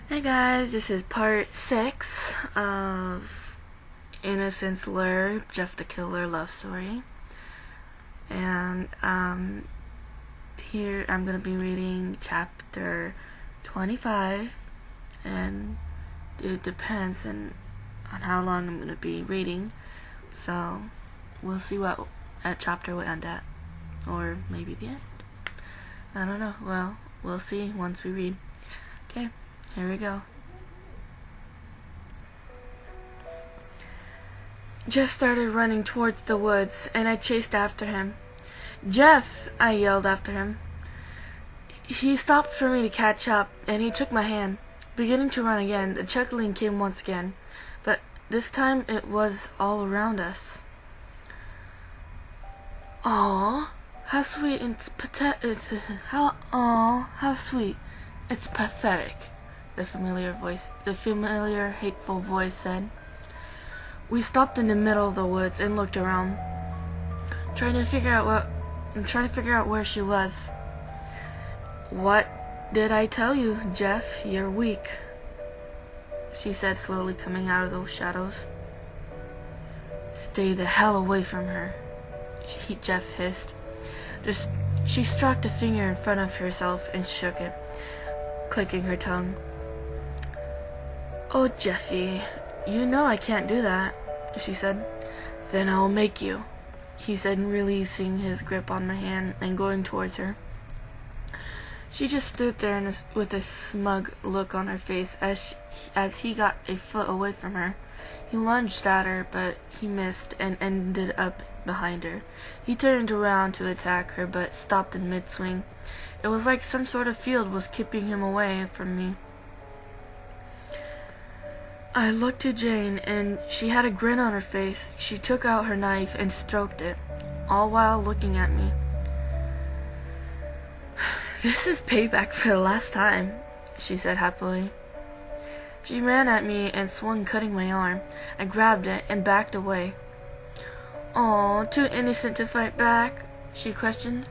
Hey guys, this is part 6 of Innocence Lure, Jeff the Killer love story. And here I'm going to be reading chapter 25, and it depends on how long I'm going to be reading. So we'll see what chapter will end at, or maybe the end. I don't know. Well, we'll see once we read. Okay, here we go. Jeff started running towards the woods, and I chased after him. "Jeff!" I yelled after him. He stopped for me to catch up, and he took my hand. Beginning to run again, the chuckling came once again, but this time it was all around us. "Aw, how sweet! How sweet! It's pathetic," the familiar, hateful voice said. We stopped in the middle of the woods and looked around, trying to figure out where she was. "What did I tell you, Jeff? You're weak," she said, slowly coming out of those shadows. "Stay the hell away from her," Jeff hissed. She struck a finger in front of herself and shook it, clicking her tongue. "Oh, Jeffy, you know I can't do that," she said. "Then I'll make you," he said, releasing his grip on my hand and going towards her. She just stood there with a smug look on her face as he got a foot away from her. He lunged at her, but he missed and ended up behind her. He turned around to attack her, but stopped in mid-swing. It was like some sort of field was keeping him away from me. I looked to Jane, and she had a grin on her face. She took out her knife and stroked it, all while looking at me. "This is payback for the last time," she said happily. She ran at me and swung, cutting my arm. I grabbed it and backed away. "Aw, too innocent to fight back?" she questioned.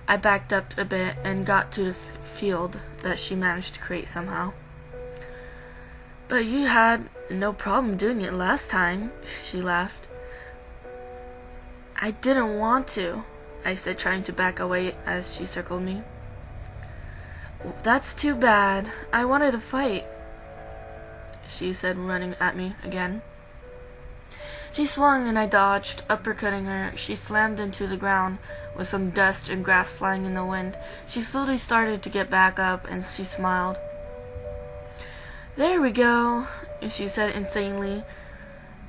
I backed up a bit and got to the field that she managed to create somehow. "But you had no problem doing it last time," she laughed. "I didn't want to," I said, trying to back away as she circled me. "That's too bad. I wanted to fight," she said, running at me again. She swung and I dodged, uppercutting her. She slammed into the ground with some dust and grass flying in the wind. She slowly started to get back up, and she smiled. "There we go," she said insanely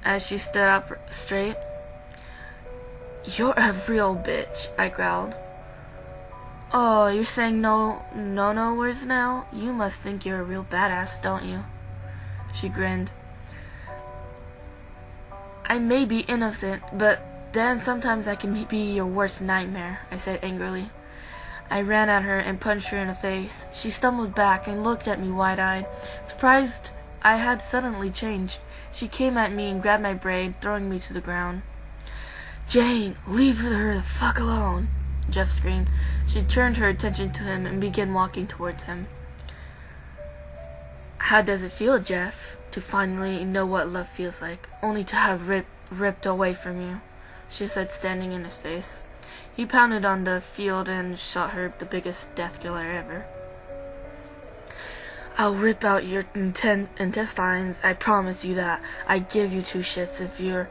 as she stood up straight. "You're a real bitch," I growled. "Oh, you're saying no words now? You must think you're a real badass, don't you?" She grinned. "I may be innocent, but then sometimes I can be your worst nightmare," I said angrily. I ran at her and punched her in the face. She stumbled back and looked at me wide-eyed, surprised I had suddenly changed. She came at me and grabbed my braid, throwing me to the ground. "Jane, leave her the fuck alone," Jeff screamed. She turned her attention to him and began walking towards him. "How does it feel, Jeff, to finally know what love feels like, only to have ripped away from you?" she said, standing in his face. He pounded on the field and shot her the biggest death killer ever. "I'll rip out your intestines, I promise you that. I give you two shits if you're...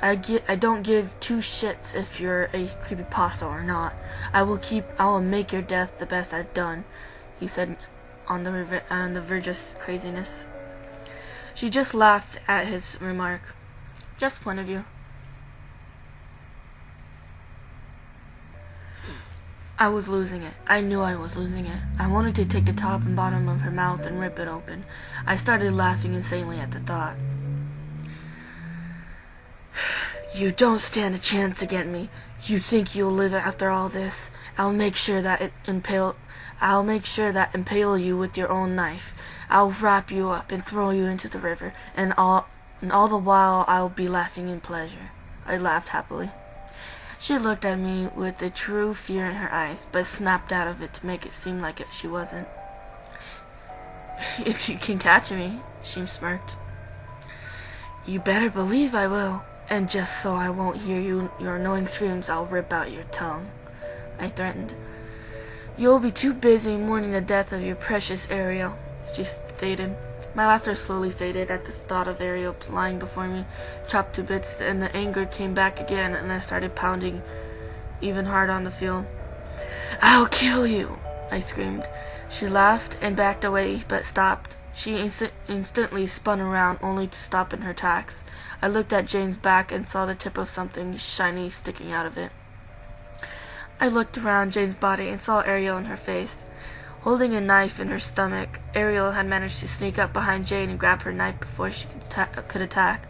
I don't give two shits if you're a creepypasta or not. I will make your death the best I've done," he said, on the verge of craziness. She just laughed at his remark. Jeff's point of view. I was losing it. I knew I was losing it. I wanted to take the top and bottom of her mouth and rip it open. I started laughing insanely at the thought. "You don't stand a chance against me. You think you'll live after all this? I'll make sure that impale you with your own knife. I'll wrap you up and throw you into the river, and all the while I'll be laughing in pleasure." I laughed happily. She looked at me with a true fear in her eyes, but snapped out of it to make it seem like she wasn't. If you can catch me, she smirked. You better believe I will. And just so I won't hear your annoying screams, I'll rip out your tongue, I threatened. You'll be too busy mourning the death of your precious Ariel, she stated. My laughter slowly faded at the thought of Ariel lying before me, chopped to bits, and the anger came back again, and I started pounding even harder on the field. I'll kill you, I screamed. She laughed and backed away, but stopped. She instantly spun around, only to stop in her tracks. I looked at Jane's back and saw the tip of something shiny sticking out of it. I looked around Jane's body and saw Ariel in her face. Holding a knife in her stomach, Ariel had managed to sneak up behind Jane and grab her knife before she could attack.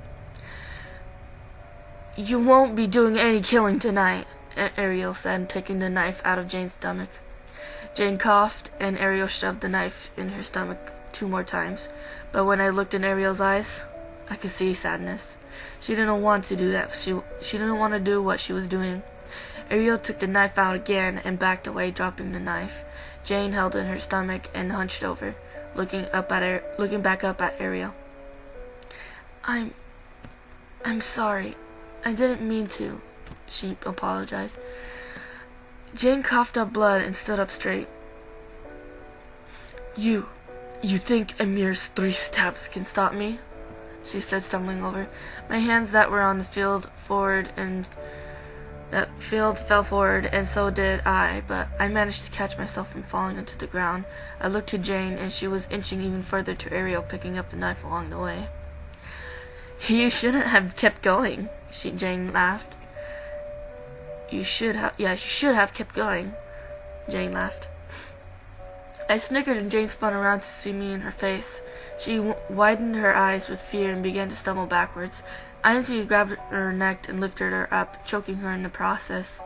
You won't be doing any killing tonight, Ariel said, taking the knife out of Jane's stomach. Jane coughed, and Ariel shoved the knife in her stomach 2 more times. But when I looked in Ariel's eyes, I could see sadness. She didn't want to do that. She didn't want to do what she was doing. Ariel took the knife out again and backed away, dropping the knife. Jane held in her stomach and hunched over, looking back up at Ariel. I'm sorry. I didn't mean to, she apologized. Jane coughed up blood and stood up straight. You think a mere 3 stabs can stop me? She said, stumbling over. My hands that were on the field fell forward, and so did I, but I managed to catch myself from falling into the ground. I looked to Jane, and she was inching even further to Ariel, picking up the knife along the way. You shouldn't have kept going, Jane laughed. You should have kept going, Jane laughed. I snickered, and Jane spun around to see me in her face. She widened her eyes with fear and began to stumble backwards. I instantly grabbed her neck and lifted her up, choking her in the process.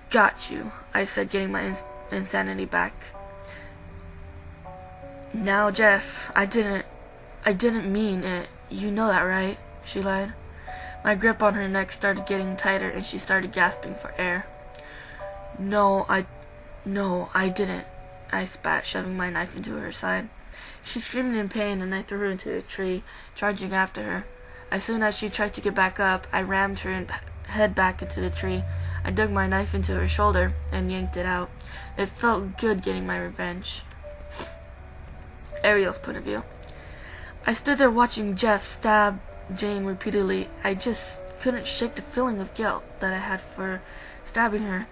Got you, I said, getting my insanity back. Now, Jeff, I didn't mean it. You know that, right? She lied. My grip on her neck started getting tighter, and she started gasping for air. No, I didn't, I spat, shoving my knife into her side. She screamed in pain, and I threw her into a tree, charging after her. As soon as she tried to get back up, I rammed her head back into the tree. I dug my knife into her shoulder and yanked it out. It felt good getting my revenge. Ariel's point of view. I stood there watching Jeff stab Jane repeatedly. I just couldn't shake the feeling of guilt that I had for stabbing her.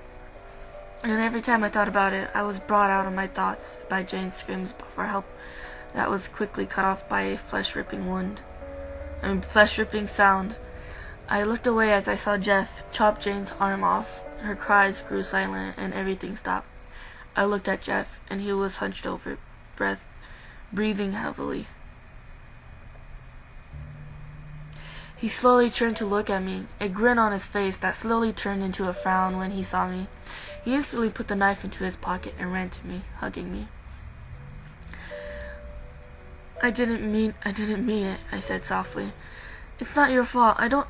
And every time I thought about it, I was brought out of my thoughts by Jane's screams for help that was quickly cut off by a flesh-ripping sound. I looked away as I saw Jeff chop Jane's arm off. Her cries grew silent, and everything stopped. I looked at Jeff, and he was hunched over, breathing heavily. He slowly turned to look at me, a grin on his face that slowly turned into a frown when he saw me. He instantly put the knife into his pocket and ran to me, hugging me. I didn't mean it, I said softly. It's not your fault. Don't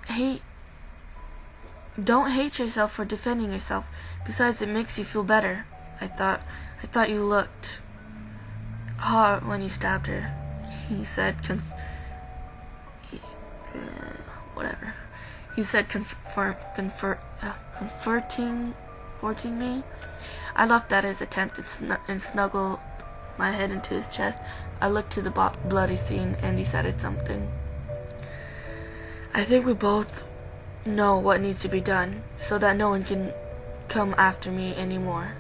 hate yourself for defending yourself. Besides, it makes you feel better. I thought you looked hot when you stabbed her, he said, comforting me. I laughed at his attempt and snuggled my head into his chest. I looked to the bloody scene and decided something. I think we both know what needs to be done, so that no one can come after me anymore,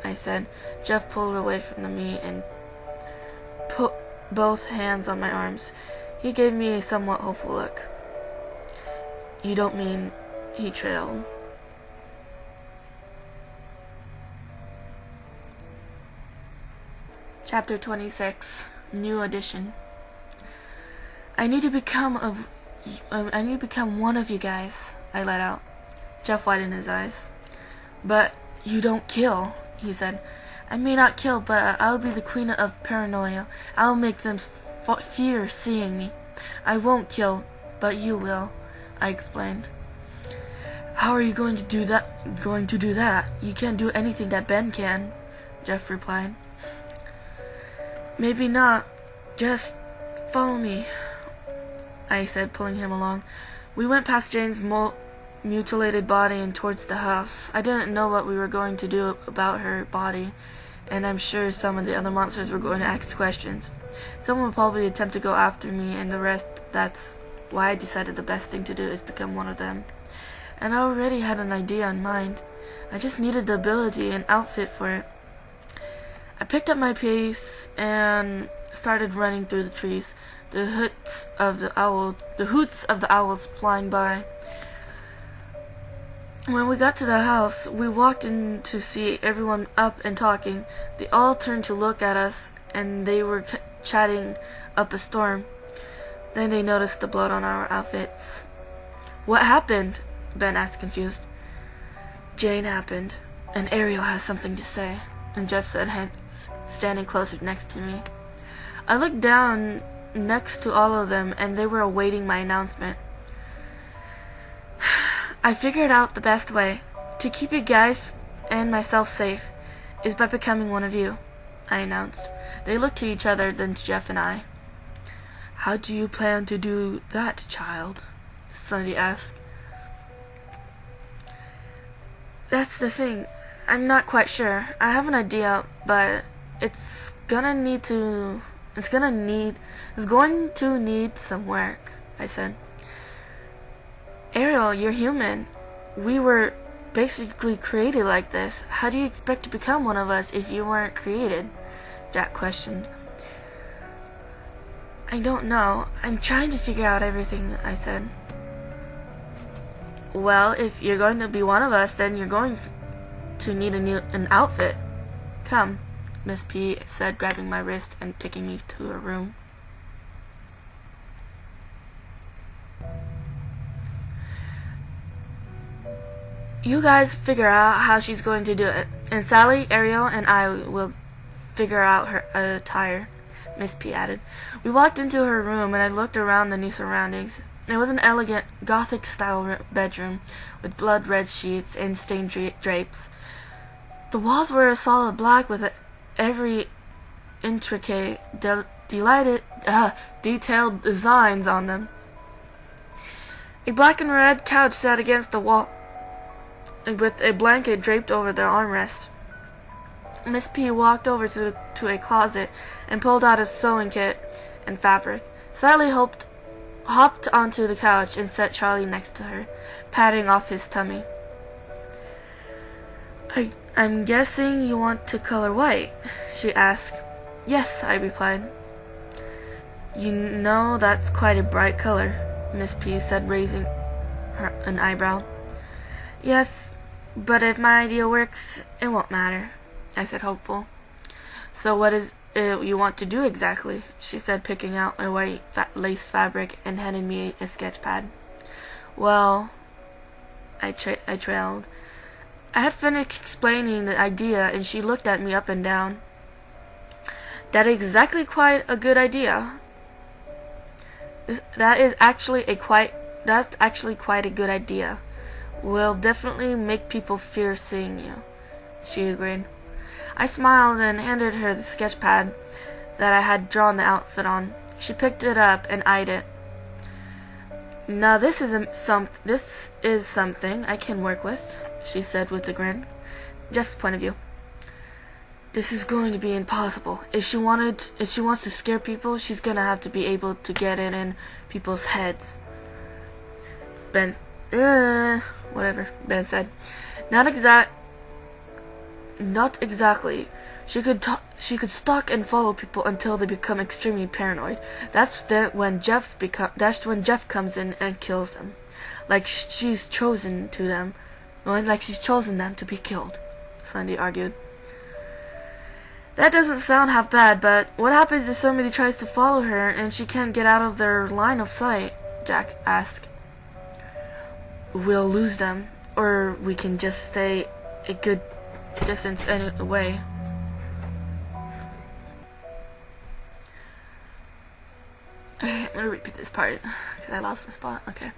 I said. Jeff pulled away from me and put both hands on my arms. He gave me a somewhat hopeful look. You don't mean, he trailed. Chapter 26, New Edition. I need to become one of you guys, I let out. Jeff widened his eyes. But you don't kill, he said. I may not kill, but I'll be the queen of paranoia. I'll make them fear seeing me. I won't kill, but you will, I explained. How are you going to do that? You can't do anything that Ben can, Jeff replied. Maybe not. Just follow me, I said, pulling him along. We went past Jane's mutilated body and towards the house. I didn't know what we were going to do about her body, and I'm sure some of the other monsters were going to ask questions. Someone would probably attempt to go after me and the rest. That's why I decided the best thing to do is become one of them. And I already had an idea in mind. I just needed the ability and outfit for it. I picked up my pace and started running through the trees, the hoots of the owls flying by. When we got to the house, we walked in to see everyone up and talking. They all turned to look at us, and they were chatting up a storm. Then they noticed the blood on our outfits. What happened? Ben asked, confused. Jane happened, and Ariel has something to say, and Jeff said, standing closer next to me. I looked down next to all of them, and they were awaiting my announcement. I figured out the best way to keep you guys and myself safe is by becoming one of you, I announced. They looked to each other, then to Jeff and I. How do you plan to do that, child? Sunday asked. That's the thing. I'm not quite sure. I have an idea, but it's going to need some work, I said. Ariel, you're human. We were basically created like this. How do you expect to become one of us if you weren't created? Jack questioned. I don't know. I'm trying to figure out everything, I said. Well, if you're going to be one of us, then you're going to need an outfit. Come, Miss P said, grabbing my wrist and taking me to her room. You guys figure out how she's going to do it, and Sally, Ariel, and I will figure out her attire, Miss P added. We walked into her room, and I looked around the new surroundings. It was an elegant, Gothic-style bedroom with blood-red sheets and stained drapes. The walls were a solid black with every intricate, detailed designs on them. A black and red couch sat against the wall, with a blanket draped over the armrest. Miss P walked over to a closet and pulled out a sewing kit and fabric. Sally hopped onto the couch and set Charlie next to her, patting off his tummy. I'm guessing you want to color white, she asked. Yes, I replied. You know that's quite a bright color, Miss P said, raising an eyebrow. Yes, but if my idea works, it won't matter, I said, hopeful. So what is it you want to do exactly? She said, picking out a white lace fabric and handing me a sketch pad. Well, I trailed. I had finished explaining the idea, and she looked at me up and down. That's actually quite a good idea. That's actually quite a good idea. Will definitely make people fear seeing you, she agreed. I smiled and handed her the sketch pad that I had drawn the outfit on. She picked it up and eyed it. Now this is something I can work with, she said with a grin. Jeff's point of view. This is going to be impossible. If she wants to scare people, she's gonna have to be able to get it in people's heads. Whatever, Ben said. Not exactly. She could stalk and follow people until they become extremely paranoid. That's when Jeff comes in and kills them. Like she's chosen them to be killed, Sunday argued. That doesn't sound half bad, but what happens if somebody tries to follow her and she can't get out of their line of sight? Jack asked. We'll lose them, or we can just stay a good distance away. Okay, I'm gonna repeat this part because I lost my spot. Okay.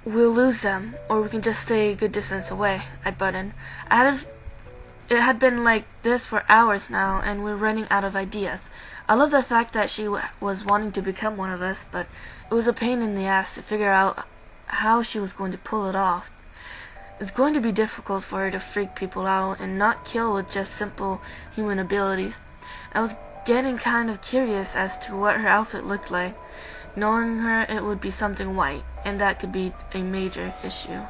We'll lose them, or we can just stay a good distance away, I buttoned. I It had been like this for hours now, and we're running out of ideas. I love the fact that she was wanting to become one of us, but it was a pain in the ass to figure out how she was going to pull it off. It's going to be difficult for her to freak people out and not kill with just simple human abilities. I was getting kind of curious as to what her outfit looked like. Knowing her, it would be something white, and that could be a major issue.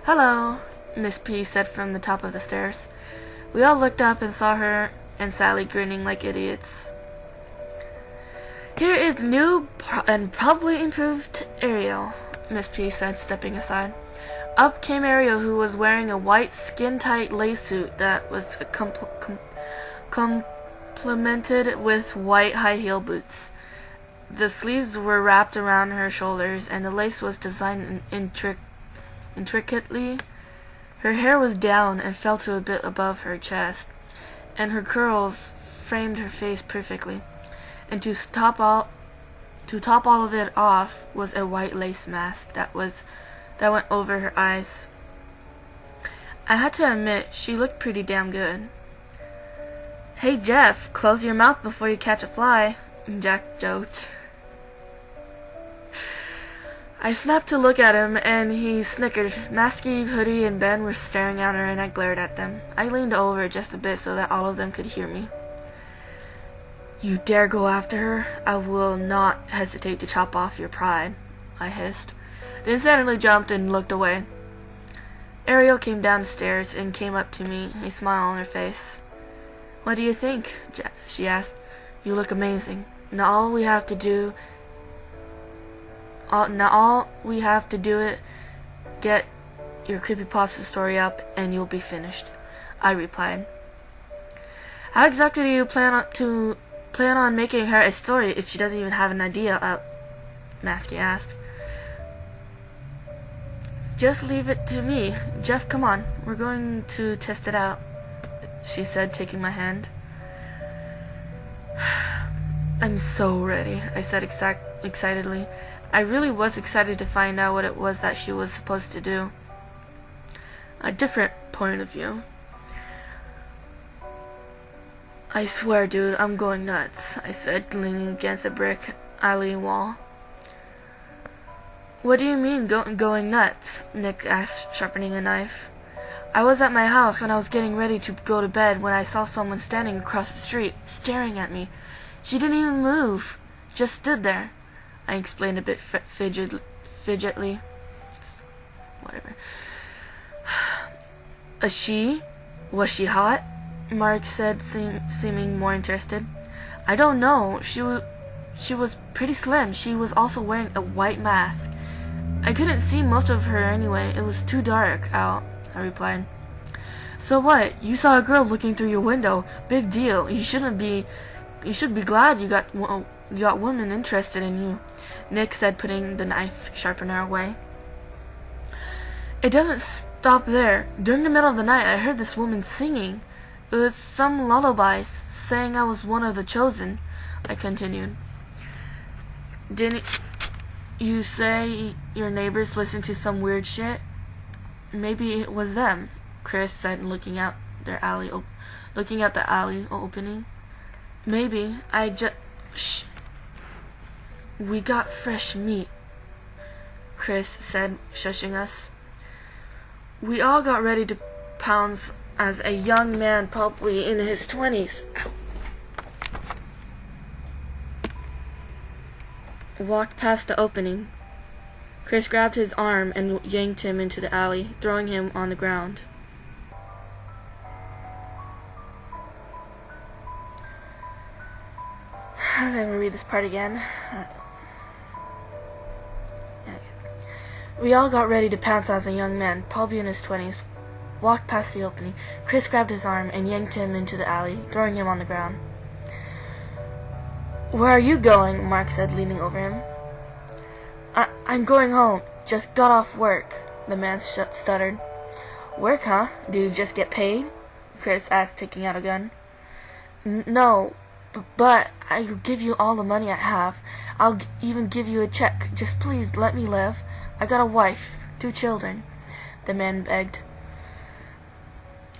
"Hello," Miss P said from the top of the stairs. We all looked up and saw her and Sally grinning like idiots. "Here is the new and probably improved Ariel," Miss P said, stepping aside. Up came Ariel, who was wearing a white skin-tight lace suit that was complemented with white high-heel boots. The sleeves were wrapped around her shoulders, and the lace was designed intricately. Her hair was down and fell to a bit above her chest, and her curls framed her face perfectly. And to top all of it off was a white lace mask that went over her eyes. I had to admit, she looked pretty damn good. "Hey Jeff, close your mouth before you catch a fly," Jack joked. I snapped to look at him, and he snickered. Masky, Hoodie, and Ben were staring at her, and I glared at them. I leaned over just a bit so that all of them could hear me. "You dare go after her? I will not hesitate to chop off your pride," I hissed. Then suddenly jumped and looked away. Ariel came down the stairs and came up to me, a smile on her face. "What do you think?" she asked. "You look amazing. Now all we have to do is get your creepypasta story up, and you'll be finished," I replied. "How exactly do you plan on making her a story if she doesn't even have an idea up?" Masky asked. "Just leave it to me. Jeff, come on. We're going to test it out," she said, taking my hand. "I'm so ready," I said excitedly. I really was excited to find out what it was that she was supposed to do. A different point of view. "I swear, dude, I'm going nuts," I said, leaning against a brick alley wall. "What do you mean, going nuts?" Nick asked, sharpening a knife. "I was at my house when I was getting ready to go to bed when I saw someone standing across the street, staring at me. She didn't even move, just stood there," I explained a bit fidgetly. Whatever. "A she? Was she hot?" Mark said, seeming more interested. "I don't know. She was pretty slim. She was also wearing a white mask. I couldn't see most of her anyway. It was too dark out," I replied. "So what? You saw a girl looking through your window. Big deal. You should be glad you got women interested in you," Nick said, putting the knife sharpener away. "It doesn't stop there. During the middle of the night, I heard this woman singing. It was some lullabies, saying I was one of the chosen," I continued. "Didn't you say your neighbors listened to some weird shit?" "Maybe it was them," Chris said, looking at the alley opening. "Maybe. Shh. We got fresh meat," Chris said, shushing us. We all got ready to pounce as a young man, probably in his 20s, walked past the opening. Chris grabbed his arm and yanked him into the alley, throwing him on the ground. Let me read this part again. We all got ready to pounce as a young man, probably in his 20s, walked past the opening. Chris grabbed his arm and yanked him into the alley, throwing him on the ground. "Where are you going?" Mark said, leaning over him. I'm going home. Just got off work," the man stuttered. "Work, huh? Did you just get paid?" Chris asked, taking out a gun. No, but I'll give you all the money I have. I'll even give you a check. Just please let me live. I got a wife, 2 children," the man begged.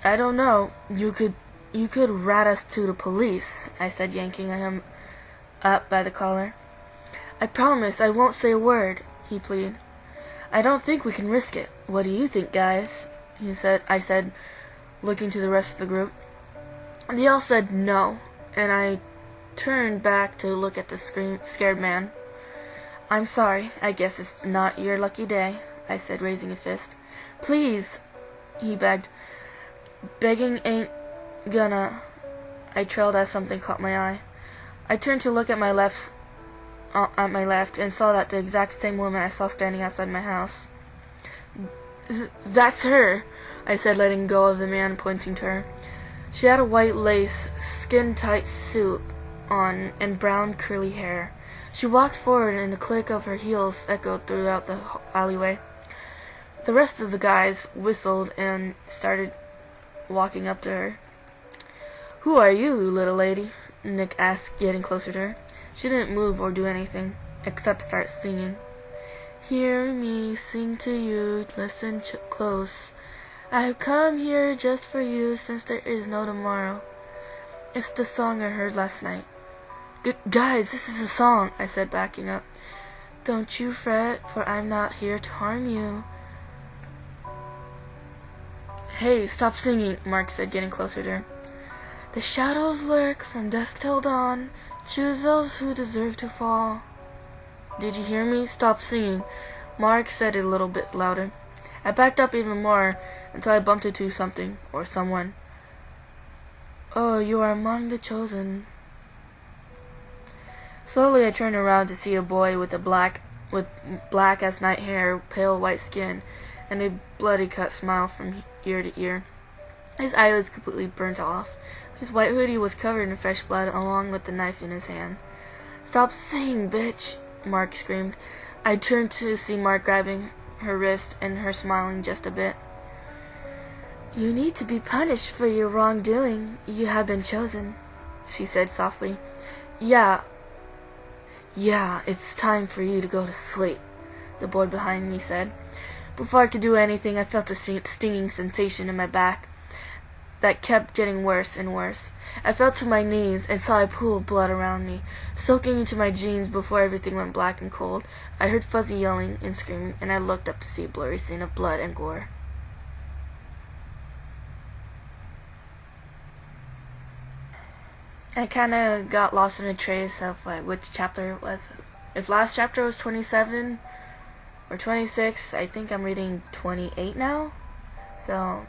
I don't know. You could rat us to the police, I said, yanking him up by the collar. I promise I won't say a word, he pleaded. I don't think we can risk it. What do you think, guys? I said, looking to the rest of the group. They all said no, and I turned back to look at the scared man. I'm sorry, I guess it's not your lucky day, I said, raising a fist. Please, he begged. Begging ain't gonna... I trailed as something caught my eye. I turned to look at my left and saw that the exact same woman I saw standing outside my house. That's her, I said, letting go of the man, pointing to her. She had a white lace, skin-tight suit on and brown curly hair. She walked forward and the click of her heels echoed throughout the alleyway. The rest of the guys whistled and started walking up to her. Who are you, little lady? Nick asked, getting closer to her. She didn't move or do anything, except start singing. Hear me sing to you, listen close. I've come here just for you since there is no tomorrow. It's the song I heard last night. Guys, this is a song, I said, backing up. Don't you fret, for I'm not here to harm you. Hey, stop singing, Mark said, getting closer to her. The shadows lurk from dusk till dawn. Choose those who deserve to fall. Did you hear me? Stop singing. Mark said it a little bit louder. I backed up even more until I bumped into something or someone. Oh, you are among the chosen. Slowly I turned around to see a boy with black as night hair, pale white skin, and a bloody cut smile from ear to ear. His eyelids completely burnt off. His white hoodie was covered in fresh blood, along with the knife in his hand. Stop singing, bitch, Mark screamed. I turned to see Mark grabbing her wrist and her smiling just a bit. You need to be punished for your wrongdoing. You have been chosen, she said softly. Yeah, it's time for you to go to sleep, the boy behind me said. Before I could do anything, I felt a stinging sensation in my back that kept getting worse and worse. I fell to my knees and saw a pool of blood around me, soaking into my jeans before everything went black and cold. I heard Fuzzy yelling and screaming, and I looked up to see a blurry scene of blood and gore. I kind of got lost in a trace of which chapter it was. If last chapter was 27 or 26, I think I'm reading 28 now. So,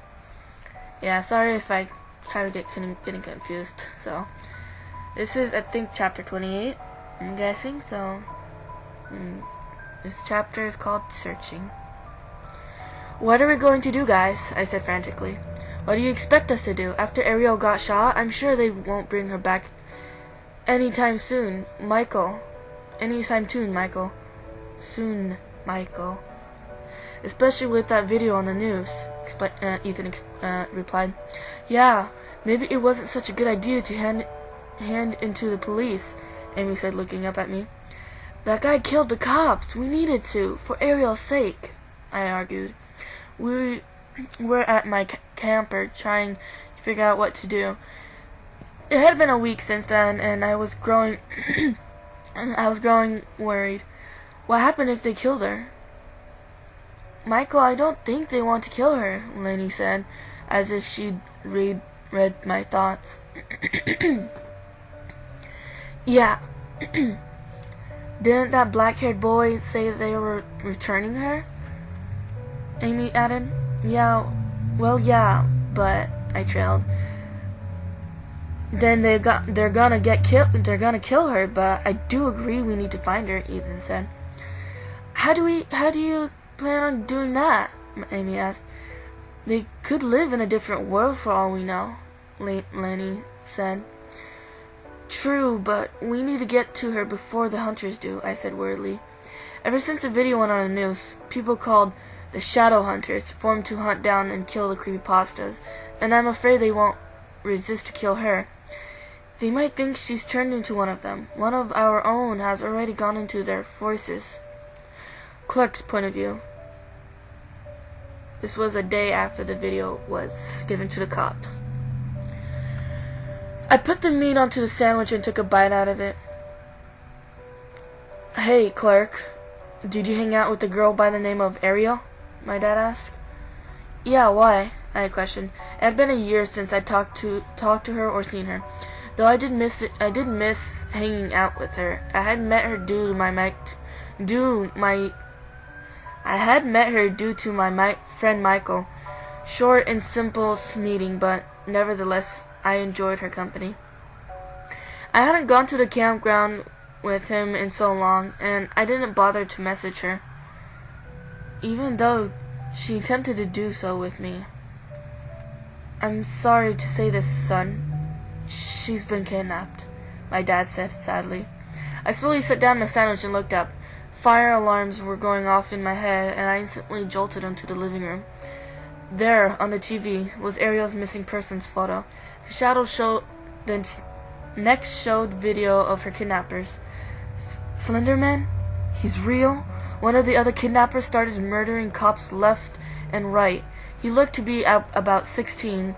yeah, sorry if I kind of getting confused. So, this is, I think, chapter 28, I'm guessing. So, this chapter is called Searching. What are we going to do, guys? I said frantically. What do you expect us to do? After Ariel got shot, I'm sure they won't bring her back anytime soon. Anytime soon, Michael. Soon, Michael. Especially with that video on the news, Ethan replied. Yeah, maybe it wasn't such a good idea to hand into the police, Amy said, looking up at me. That guy killed the cops. We needed to, for Ariel's sake, I argued. We were at my camper trying to figure out what to do. It had been a week since then, and I was growing worried. What happened if they killed her? Michael, I don't think they want to kill her, Lenny said, as if she'd read my thoughts. Yeah. Didn't that black-haired boy say they were returning her? Amy added. Yeah, but I trailed. Then they're gonna kill her, but I do agree we need to find her, Ethan said. How do you plan on doing that? Amy asked. They could live in a different world for all we know, Lenny said. True, but we need to get to her before the hunters do, I said worriedly. Ever since the video went on the news, people called the Shadow Hunters formed to hunt down and kill the creepypastas, and I'm afraid they won't resist to kill her. They might think she's turned into one of them. One of our own has already gone into their forces. Clark's point of view. This was a day after the video was given to the cops. I put the meat onto the sandwich and took a bite out of it. "Hey, Clark, did you hang out with a girl by the name of Ariel?" my dad asked. "Yeah, why?" I questioned. It had been a year since I talked to her or seen her. Though I did miss hanging out with her. I had met her due to my friend Michael. Short and simple meeting, but nevertheless I enjoyed her company. I hadn't gone to the campground with him in so long, and I didn't bother to message her, even though she attempted to do so with me. "I'm sorry to say this, son. She's been kidnapped," my dad said sadly. I slowly set down my sandwich and looked up. Fire alarms were going off in my head, and I instantly jolted into the living room. There, on the TV, was Ariel's missing persons photo. The next showed video of her kidnappers. Slender Man? He's real? One of the other kidnappers started murdering cops left and right. He looked to be about 16,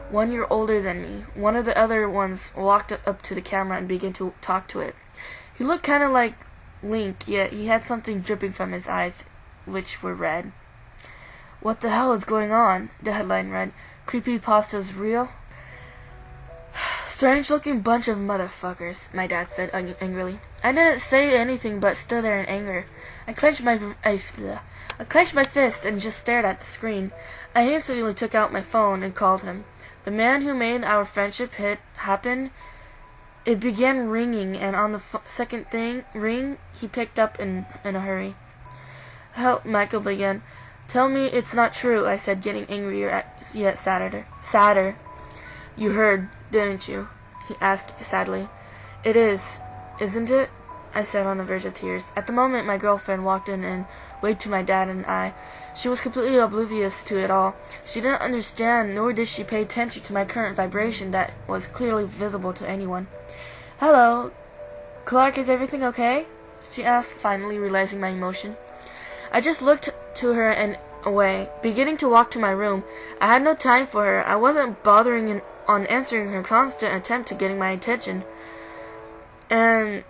1 year older than me. One of the other ones walked up to the camera and began to talk to it. He looked kind of like Link, yet he had something dripping from his eyes, which were red. "What the hell is going on?" the headline read. "Creepypasta's real?" "Strange-looking bunch of motherfuckers," my dad said angrily. I didn't say anything but stood there in anger. I clenched my fist and just stared at the screen. I instantly took out my phone and called him. The man who made our friendship happen. It began ringing, and on the second ring, he picked up in a hurry. "Help," Michael began. "Tell me it's not true," I said, getting angrier yet sadder. "You heard, didn't you?" he asked sadly. "It is, isn't it?" I said on the verge of tears. At the moment, my girlfriend walked in and waved to my dad and I. She was completely oblivious to it all. She didn't understand, nor did she pay attention to my current vibration that was clearly visible to anyone. "Hello, Clark, is everything okay?" she asked, finally realizing my emotion. I just looked to her and away, beginning to walk to my room. I had no time for her. I wasn't bothering on answering her constant attempt to getting my attention. And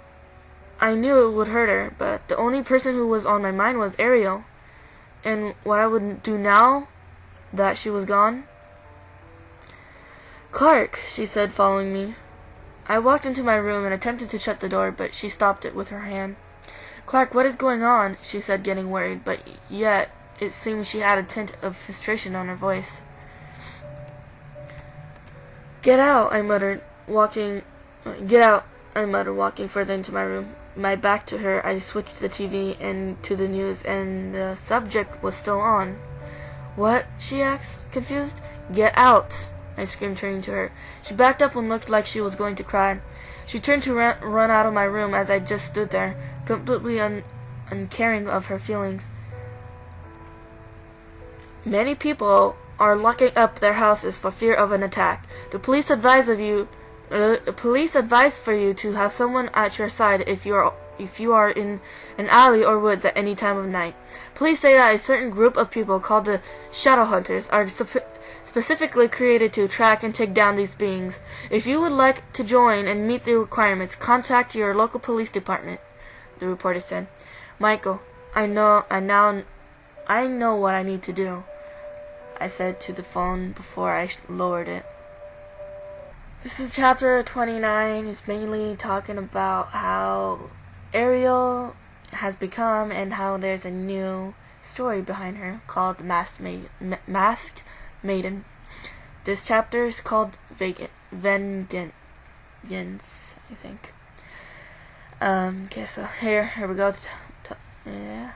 I knew it would hurt her, but the only person who was on my mind was Ariel. And what I would do now that she was gone. "Clark," she said, following me. I walked into my room and attempted to shut the door, but she stopped it with her hand. "Clark, what is going on?" she said, getting worried, but yet it seemed she had a tint of frustration on her voice. Get out," I muttered, walking further into my room. My back to her, I switched the TV and to the news, and the subject was still on. "What?" she asked, confused. "Get out," I screamed, turning to her. She backed up and looked like she was going to cry. She turned to run out of my room as I just stood there, completely uncaring of her feelings. "Many people are locking up their houses for fear of an attack. The police advise for you to have someone at your side if you are in an alley or woods at any time of night. Police say that a certain group of people called the Shadow Hunters are specifically created to track and take down these beings. If you would like to join and meet the requirements, contact your local police department," the reporter said. "Michael, I know what I need to do," I said to the phone before I lowered it. This is chapter 29. It's mainly talking about how Ariel has become and how there's a new story behind her called the Masked Maiden. This chapter is called Vengeance, I think. Okay, so here we go. Yeah.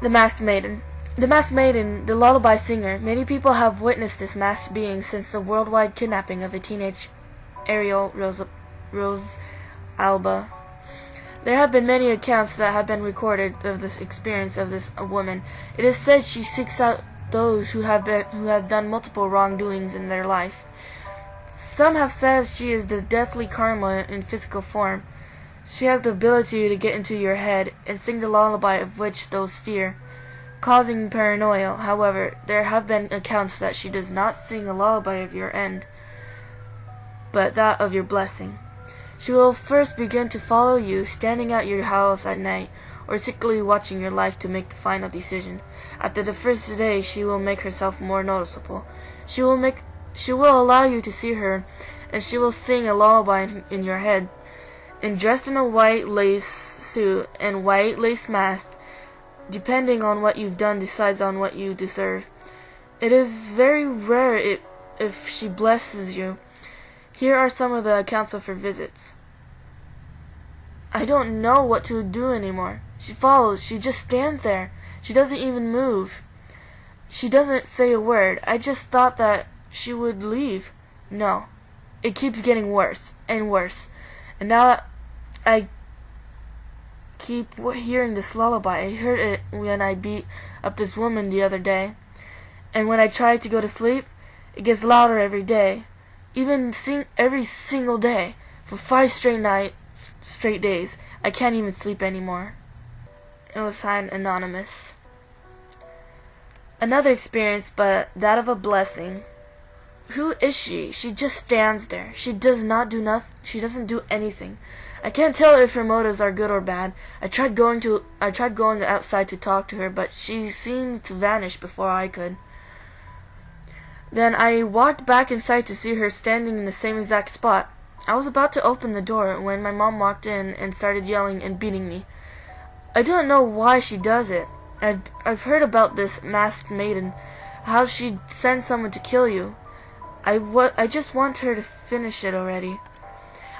The Masked Maiden. The Masked Maiden, the lullaby singer. Many people have witnessed this masked being since the worldwide kidnapping of a teenage Ariel Rose Alba. There have been many accounts that have been recorded of this experience of this woman. It is said she seeks out those who have done multiple wrongdoings in their life. Some have said she is the deathly karma in physical form. She has the ability to get into your head and sing the lullaby of which those fear. causing paranoia. However, there have been accounts that she does not sing a lullaby of your end, but that of your blessing. She will first begin to follow you, standing at your house at night, or secretly watching your life to make the final decision. After the first day, she will make herself more noticeable. She will allow you to see her, and she will sing a lullaby in your head. And dressed in a white lace suit and white lace mask, depending on what you've done decides on what you deserve. It is very rare if she blesses you. Here are some of the accounts of her visits. I don't know what to do anymore. She follows. She just stands there. She doesn't even move. She doesn't say a word. I just thought that she would leave. No. It keeps getting worse and worse. And now I keep hearing this lullaby. I heard it when I beat up this woman the other day. And when I try to go to sleep, it gets louder every day. Even every single day. For 5 straight days. I can't even sleep anymore. It was signed Anonymous. Another experience, but that of a blessing. Who is she? She just stands there. She does not do nothing. She doesn't do anything. I can't tell if her motives are good or bad. I tried going outside to talk to her, but she seemed to vanish before I could. Then I walked back inside to see her standing in the same exact spot. I was about to open the door when my mom walked in and started yelling and beating me. I don't know why she does it. I've heard about this masked maiden, how she sends someone to kill you. I just want her to finish it already.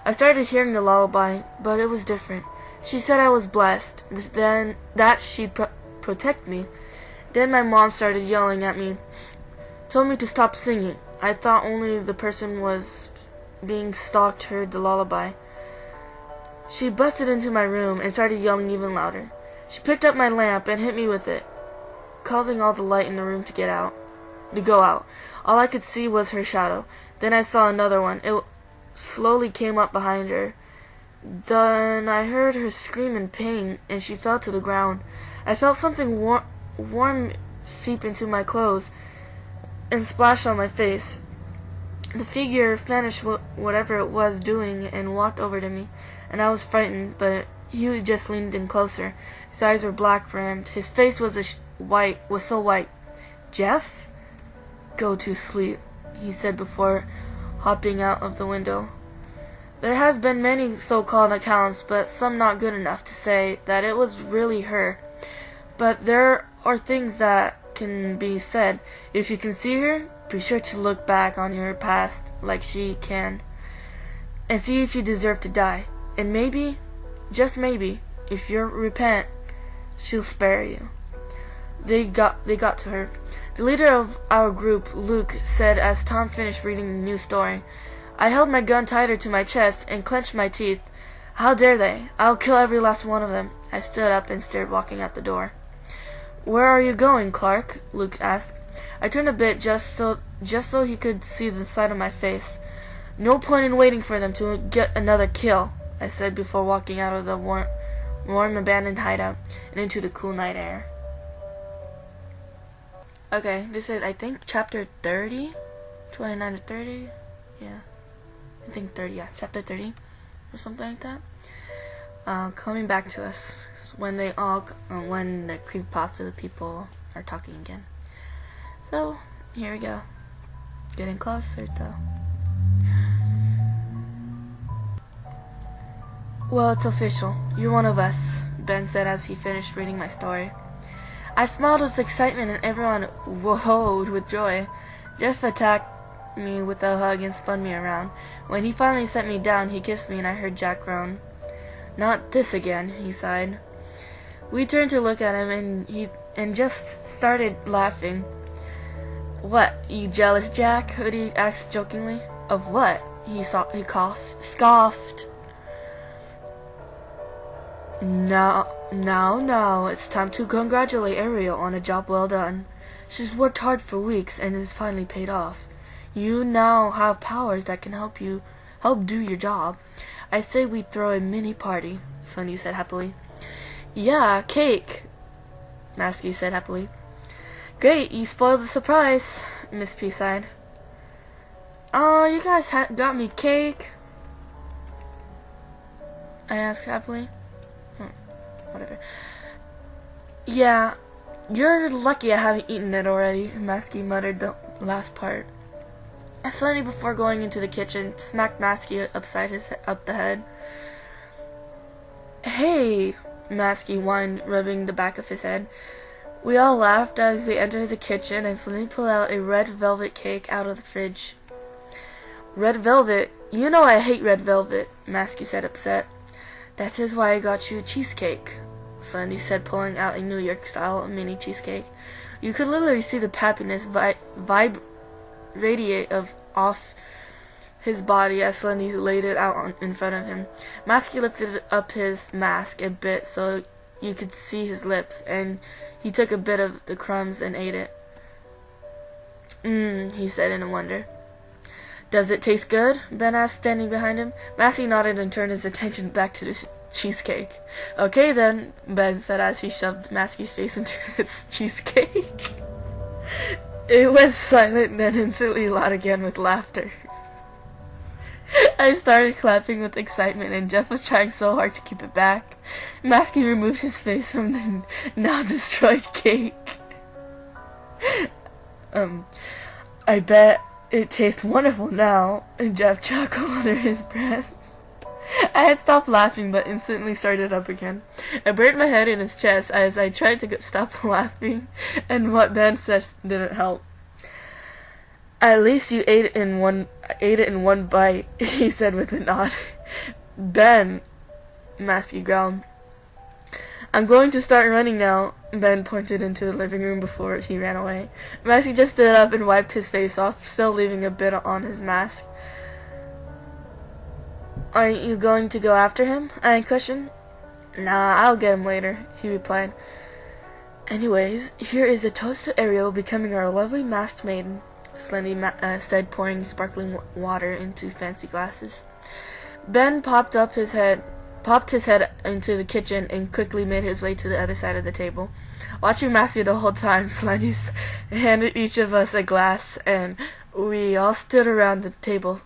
I started hearing the lullaby, but it was different. She said I was blessed, then that she'd protect me. Then my mom started yelling at me, told me to stop singing. I thought only the person was being stalked heard the lullaby. She busted into my room and started yelling even louder. She picked up my lamp and hit me with it, causing all the light in the room to go out. All I could see was her shadow. Then I saw another one. It slowly came up behind her. Then I heard her scream in pain, and she fell to the ground. I felt something warm seep into my clothes and splash on my face. The figure finished whatever it was doing and walked over to me, and I was frightened, but he just leaned in closer. His eyes were black rimmed. His face was so white. Jeff? Go to sleep, he said before hopping out of the window. There has been many so-called accounts, but some not good enough to say that it was really her. But there are things that can be said. If you can see her, be sure to look back on your past like she can, and see if you deserve to die. And maybe, just maybe, if you repent, she'll spare you. They got to her. The leader of our group, Luke, said as Tom finished reading the new story, I held my gun tighter to my chest and clenched my teeth. How dare they? I'll kill every last one of them. I stood up and stared, walking out the door. Where are you going, Clark? Luke asked. I turned a bit just so he could see the side of my face. No point in waiting for them to get another kill, I said before walking out of the warm abandoned hideout and into the cool night air. Okay, this is, I think, chapter 30? 29 to 30? Yeah. I think 30, yeah. Chapter 30 or something like that. Coming back to us when the creepypasta people are talking again. So, here we go. Getting closer, though. Well, it's official. You're one of us, Ben said as he finished reading my story. I smiled with excitement and everyone whoa-hoed with joy. Jeff attacked me with a hug and spun me around. When he finally set me down, he kissed me and I heard Jack groan. Not this again, he sighed. We turned to look at him and Jeff started laughing. What, you jealous, Jack? Hoodie asked jokingly. Of what? He scoffed. Now, it's time to congratulate Ariel on a job well done. She's worked hard for weeks and it's finally paid off. You now have powers that can help do your job. I say we throw a mini party, Sunny said happily. Yeah, cake. Masky said happily. Great, you spoiled the surprise, Miss P sighed. Oh, you guys got me cake? I asked happily. Whatever. Yeah, you're lucky I haven't eaten it already, Masky muttered the last part. Slendy, before going into the kitchen, smacked Masky up the head. Hey, Masky whined, rubbing the back of his head. We all laughed as we entered the kitchen and Slendy pulled out a red velvet cake out of the fridge. Red velvet? You know I hate red velvet, Masky said, upset. That is why I got you a cheesecake, Slendy said, pulling out a New York-style mini cheesecake. You could literally see the happiness radiate off his body as Slendy laid it out in front of him. Masky lifted up his mask a bit so you could see his lips, and he took a bit of the crumbs and ate it. He said in wonder. Does it taste good? Ben asked, standing behind him. Masky nodded and turned his attention back to the cheesecake. Okay then, Ben said as he shoved Masky's face into his cheesecake. It was silent, then instantly loud again with laughter. I started clapping with excitement, and Jeff was trying so hard to keep it back. Masky removed his face from the now destroyed cake. I bet it tastes wonderful now, and Jeff chuckled under his breath. I had stopped laughing, but instantly started up again. I buried my head in his chest as I tried to stop laughing, and what Ben said didn't help. At least you ate it in one bite, he said with a nod. Ben, Masky growled. I'm going to start running now. Ben pointed into the living room before he ran away. Masky just stood up and wiped his face off, still leaving a bit on his mask. Aren't you going to go after him? I questioned. Nah, I'll get him later, he replied. Anyways, here is a toast to Ariel becoming our lovely masked maiden, Slendy said, pouring sparkling water into fancy glasses. Ben popped his head into the kitchen and quickly made his way to the other side of the table. Watching Masky the whole time, Slendy handed each of us a glass, and we all stood around the table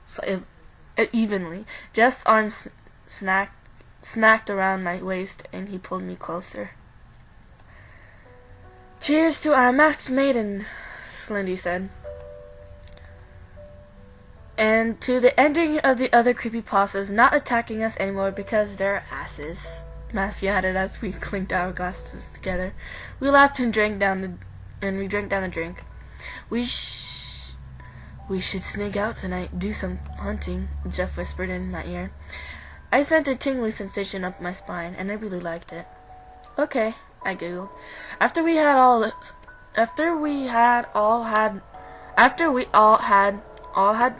evenly. Jeff's arms snacked around my waist, and he pulled me closer. Cheers to our masked maiden, Slendy said. And to the ending of the other creepypastas not attacking us anymore because they're asses, Masky added as we clinked our glasses together. We laughed and drank down the drink. We should sneak out tonight, do some hunting, Jeff whispered in my ear. I sent a tingling sensation up my spine, and I really liked it. Okay, I giggled. After we all had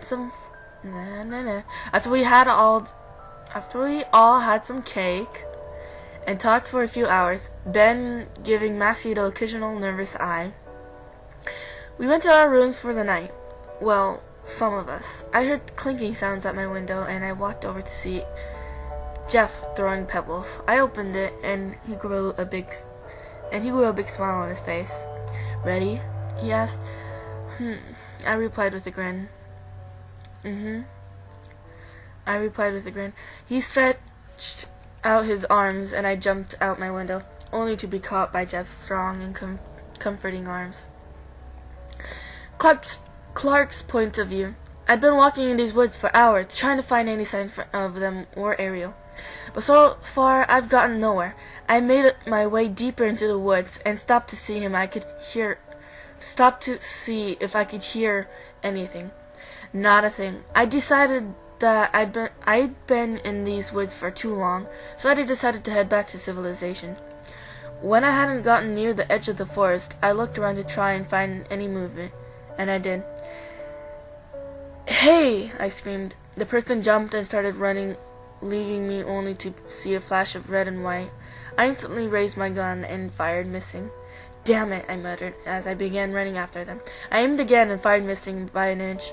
some cake and talked for a few hours, Ben giving Masky the occasional nervous eye, we went to our rooms for the night. Well, some of us. I heard clinking sounds at my window, and I walked over to see Jeff throwing pebbles. I opened it, and he grew a big smile on his face. Ready? He asked. I replied with a grin. I replied with a grin. He stretched out his arms, and I jumped out my window, only to be caught by Jeff's strong and comforting arms. Clark's point of view. I'd been walking in these woods for hours, trying to find any sign of them or Ariel. But so far, I've gotten nowhere. I made my way deeper into the woods and stopped to see if I could hear anything. Not a thing. I decided that I'd been in these woods for too long, so I decided to head back to civilization. When I hadn't gotten near the edge of the forest, I looked around to try and find any movement, and I did. Hey! I screamed. The person jumped and started running, leaving me only to see a flash of red and white. I instantly raised my gun and fired, missing. Damn it, I muttered as I began running after them. I aimed again and fired, missing by an inch.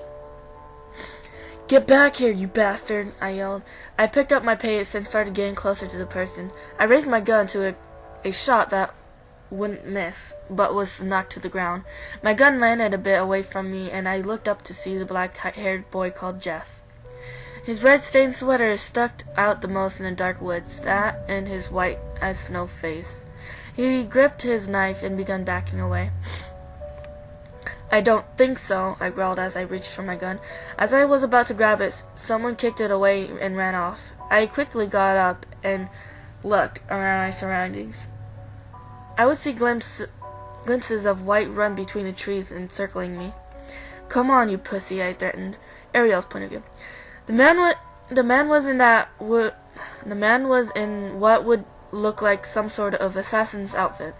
Get back here, you bastard, I yelled. I picked up my pace and started getting closer to the person. I raised my gun to a shot that wouldn't miss, but was knocked to the ground. My gun landed a bit away from me, and I looked up to see the black-haired boy called Jeff. His red-stained sweater stuck out the most in the dark woods, that and his white-as-snow face. He gripped his knife and began backing away. "I don't think so," I growled as I reached for my gun. As I was about to grab it, someone kicked it away and ran off. I quickly got up and looked around my surroundings. I would see glimpses of white run between the trees encircling me. "Come on, you pussy," I threatened. Ariel's point of view. The man was in what would look like some sort of assassin's outfit.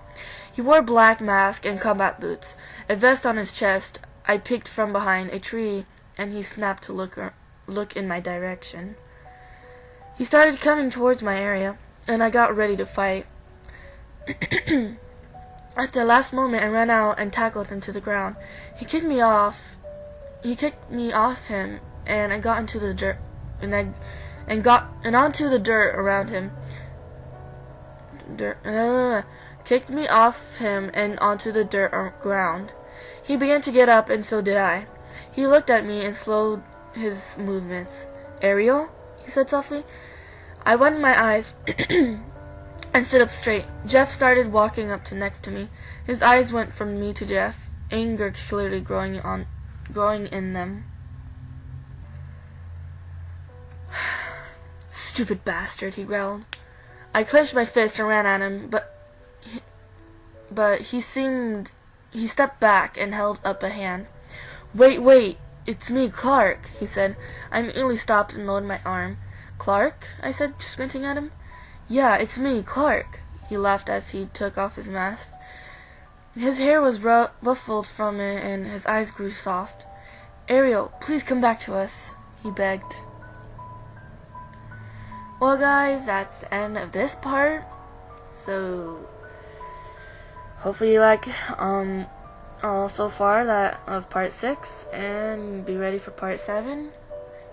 He wore a black mask and combat boots, a vest on his chest. I peeked from behind a tree, and he snapped to look in my direction. He started coming towards my area, and I got ready to fight. At the last moment, I ran out and tackled him to the ground. He kicked me off him, and I got into the dirt, and onto the dirt around him. Kicked me off him and onto the dirt ground. He began to get up, and so did I. He looked at me and slowed his movements. "Ariel?" he said softly. I widened my eyes and stood up straight. Jeff started walking up to next to me. His eyes went from me to Jeff, anger clearly growing in them. "Stupid bastard," he growled. I clenched my fist and ran at him, but he stepped back and held up a hand. Wait, it's me, Clark," he said. I immediately stopped and lowered my arm. "Clark?" I said, squinting at him. "Yeah, it's me, Clark." He laughed as he took off his mask. His hair was ruffled from it, and his eyes grew soft. "Ariel, please come back to us," he begged. Well, guys, that's the end of this part. So, hopefully you like so far that of part 6, and be ready for part 7.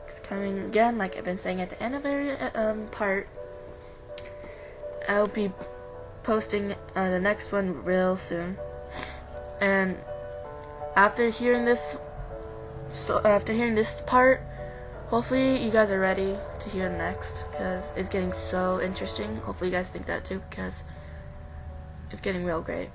It's coming again, like I've been saying at the end of every part. I'll be posting the next one real soon. And after hearing this part, hopefully you guys are ready to hear the next, because it's getting so interesting. Hopefully you guys think that too, because it's getting real great.